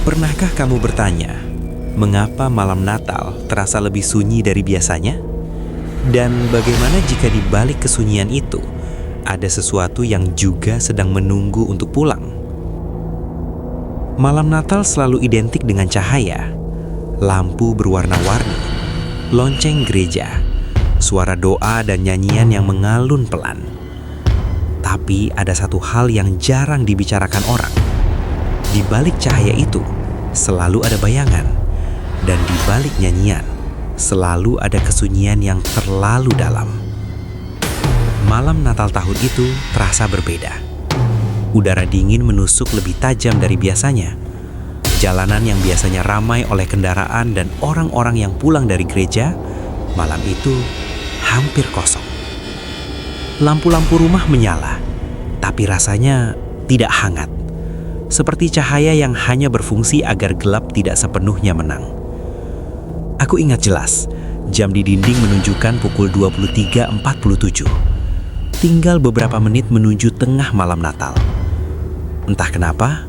Pernahkah kamu bertanya, mengapa malam Natal terasa lebih sunyi dari biasanya? Dan bagaimana jika di balik kesunyian itu, ada sesuatu yang juga sedang menunggu untuk pulang? Malam Natal selalu identik dengan cahaya, lampu berwarna-warni, lonceng gereja, suara doa dan nyanyian yang mengalun pelan. Tapi ada satu hal yang jarang dibicarakan orang. Di balik cahaya itu, selalu ada bayangan. Dan di balik nyanyian, selalu ada kesunyian yang terlalu dalam. Malam Natal tahun itu terasa berbeda. Udara dingin menusuk lebih tajam dari biasanya. Jalanan yang biasanya ramai oleh kendaraan dan orang-orang yang pulang dari gereja, malam itu hampir kosong. Lampu-lampu rumah menyala, tapi rasanya tidak hangat. Seperti cahaya yang hanya berfungsi agar gelap tidak sepenuhnya menang. Aku ingat jelas, jam di dinding menunjukkan pukul 23.47. Tinggal beberapa menit menuju tengah malam Natal. Entah kenapa,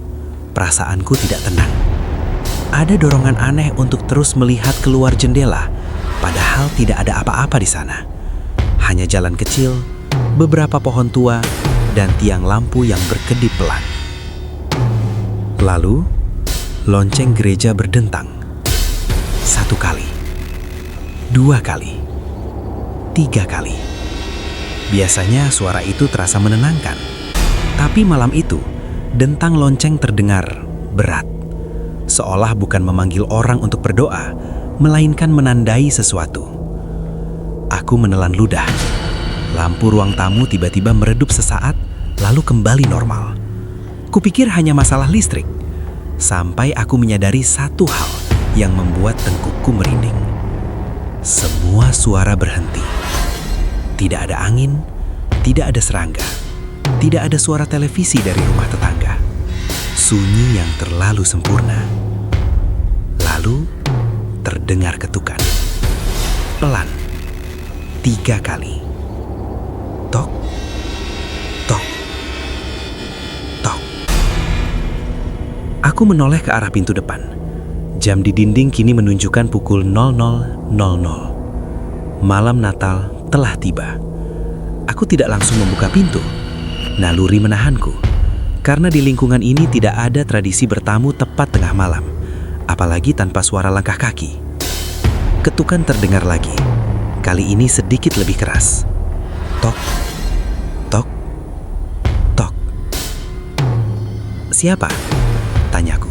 perasaanku tidak tenang. Ada dorongan aneh untuk terus melihat keluar jendela, padahal tidak ada apa-apa di sana. Hanya jalan kecil, beberapa pohon tua, dan tiang lampu yang berkedip pelan. Lalu, lonceng gereja berdentang. 1 kali, 2 kali, 3 kali. Biasanya suara itu terasa menenangkan. Tapi malam itu, dentang lonceng terdengar berat. Seolah bukan memanggil orang untuk berdoa, melainkan menandai sesuatu. Aku menelan ludah. Lampu ruang tamu tiba-tiba meredup sesaat, lalu kembali normal. Kupikir hanya masalah listrik, sampai aku menyadari satu hal yang membuat tengkukku merinding. Semua suara berhenti. Tidak ada angin, tidak ada serangga, tidak ada suara televisi dari rumah tetangga. Sunyi yang terlalu sempurna. Lalu terdengar ketukan. Pelan. 3 kali. Tok, tok, tok. Aku menoleh ke arah pintu depan. Jam di dinding kini menunjukkan pukul 00.00. Malam Natal telah tiba. Aku tidak langsung membuka pintu. Naluri menahanku. Karena di lingkungan ini tidak ada tradisi bertamu tepat tengah malam, apalagi tanpa suara langkah kaki. Ketukan terdengar lagi. Kali ini sedikit lebih keras. Tok, tok, tok. Siapa? Tanyaku.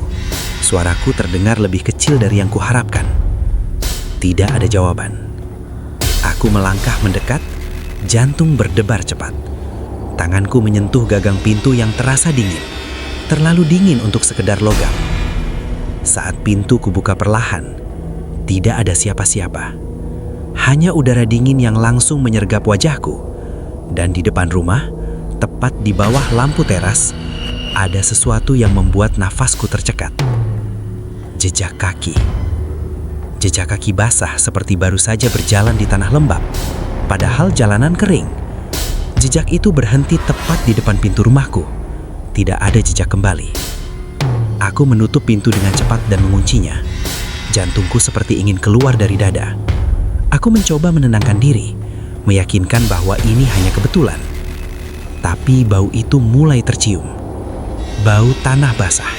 Suaraku terdengar lebih kecil dari yang kuharapkan. Tidak ada jawaban. Aku melangkah mendekat, jantung berdebar cepat. Tanganku menyentuh gagang pintu yang terasa dingin. Terlalu dingin untuk sekedar logam. Saat pintu kubuka perlahan, tidak ada siapa-siapa. Hanya udara dingin yang langsung menyergap wajahku. Dan di depan rumah, tepat di bawah lampu teras, ada sesuatu yang membuat nafasku tercekat. Jejak kaki. Jejak kaki basah seperti baru saja berjalan di tanah lembab, padahal jalanan kering. Jejak itu berhenti tepat di depan pintu rumahku. Tidak ada jejak kembali. Aku menutup pintu dengan cepat dan menguncinya. Jantungku seperti ingin keluar dari dada. Aku mencoba menenangkan diri, meyakinkan bahwa ini hanya kebetulan. Tapi bau itu mulai tercium. Bau tanah basah.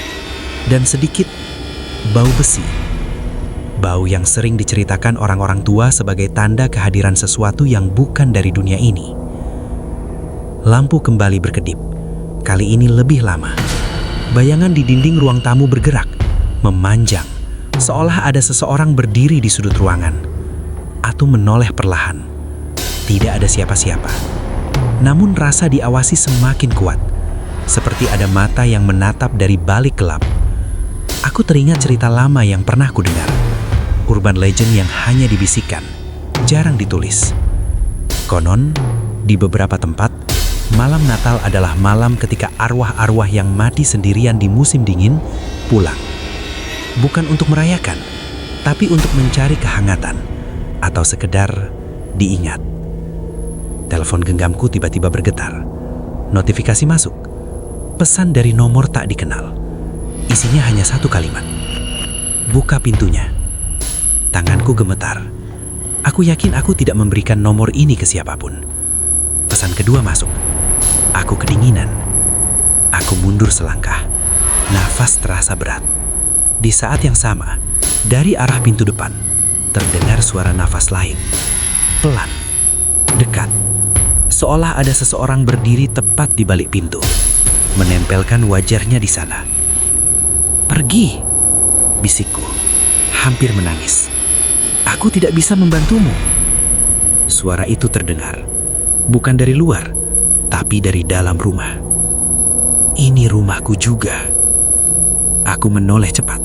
Dan sedikit bau besi. Bau yang sering diceritakan orang-orang tua sebagai tanda kehadiran sesuatu yang bukan dari dunia ini. Lampu kembali berkedip. Kali ini lebih lama. Bayangan di dinding ruang tamu bergerak, memanjang, seolah ada seseorang berdiri di sudut ruangan. Aku menoleh perlahan. Tidak ada siapa-siapa. Namun rasa diawasi semakin kuat. Seperti ada mata yang menatap dari balik gelap. Aku teringat cerita lama yang pernah kudengar. Urban legend yang hanya dibisikkan, jarang ditulis. Konon, di beberapa tempat, malam Natal adalah malam ketika arwah-arwah yang mati sendirian di musim dingin pulang. Bukan untuk merayakan, tapi untuk mencari kehangatan atau sekedar diingat. Telepon genggamku tiba-tiba bergetar. Notifikasi masuk. Pesan dari nomor tak dikenal. Isinya hanya satu kalimat. Buka pintunya. Tanganku gemetar. Aku yakin aku tidak memberikan nomor ini ke siapapun. Pesan kedua masuk. Aku kedinginan. Aku mundur selangkah. Nafas terasa berat. Di saat yang sama, dari arah pintu depan, terdengar suara nafas lain. Pelan. Dekat. Seolah ada seseorang berdiri tepat di balik pintu, menempelkan wajahnya di sana. Pergi, bisikku, hampir menangis. Aku tidak bisa membantumu. Suara itu terdengar, bukan dari luar, tapi dari dalam rumah. Ini rumahku juga. Aku menoleh cepat.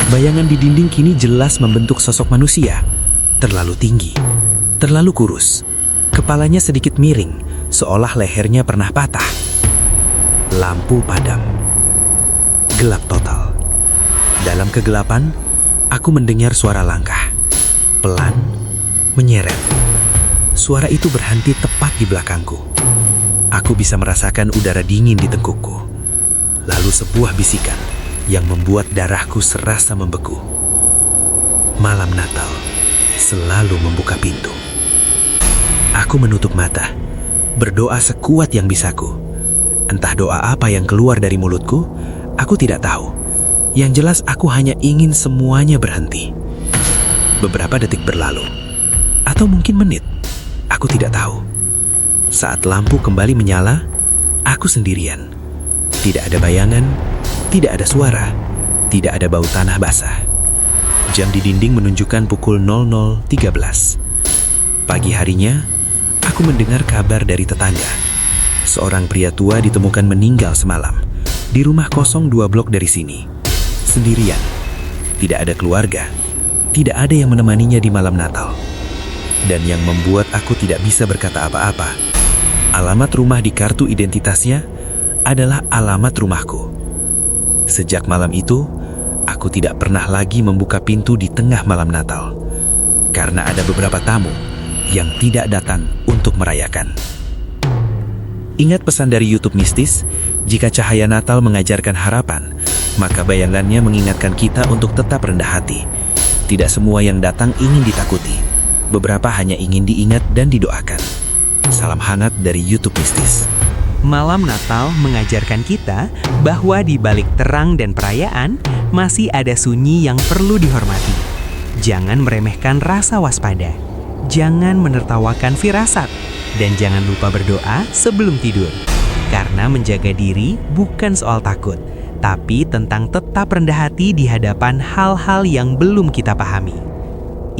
Bayangan di dinding kini jelas membentuk sosok manusia. Terlalu tinggi, terlalu kurus. Kepalanya sedikit miring, seolah lehernya pernah patah. Lampu padam. Gelap total. Dalam kegelapan, aku mendengar suara langkah. Pelan, menyeret. Suara itu berhenti tepat di belakangku. Aku bisa merasakan udara dingin di tengkukku. Lalu sebuah bisikan yang membuat darahku serasa membeku. Malam Natal selalu membuka pintu. Aku menutup mata, berdoa sekuat yang bisaku. Entah doa apa yang keluar dari mulutku, aku tidak tahu. Yang jelas aku hanya ingin semuanya berhenti. Beberapa detik berlalu, atau mungkin menit, aku tidak tahu. Saat lampu kembali menyala, aku sendirian. Tidak ada bayangan, tidak ada suara, tidak ada bau tanah basah. Jam di dinding menunjukkan pukul 00.13. Pagi harinya, aku mendengar kabar dari tetangga. Seorang pria tua ditemukan meninggal semalam di rumah kosong 2 blok dari sini. Sendirian, tidak ada keluarga, tidak ada yang menemaninya di malam Natal. Dan yang membuat aku tidak bisa berkata apa-apa, alamat rumah di kartu identitasnya adalah alamat rumahku. Sejak malam itu, aku tidak pernah lagi membuka pintu di tengah malam Natal, karena ada beberapa tamu yang tidak datang untuk merayakan. Ingat pesan dari YouTube Mistis, jika cahaya Natal mengajarkan harapan, maka bayangannya mengingatkan kita untuk tetap rendah hati. Tidak semua yang datang ingin ditakuti. Beberapa hanya ingin diingat dan didoakan. Salam hangat dari YouTube Mistis. Malam Natal mengajarkan kita bahwa di balik terang dan perayaan, masih ada sunyi yang perlu dihormati. Jangan meremehkan rasa waspada. Jangan menertawakan firasat. Dan jangan lupa berdoa sebelum tidur. Karena menjaga diri bukan soal takut, tapi tentang tetap rendah hati di hadapan hal-hal yang belum kita pahami.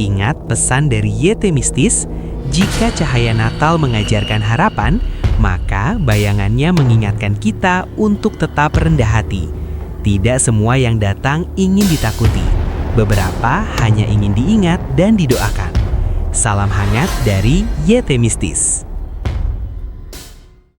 Ingat pesan dari YT Mistis, jika cahaya Natal mengajarkan harapan, maka bayangannya mengingatkan kita untuk tetap rendah hati. Tidak semua yang datang ingin ditakuti. Beberapa hanya ingin diingat dan didoakan. Salam hangat dari YT Mistis.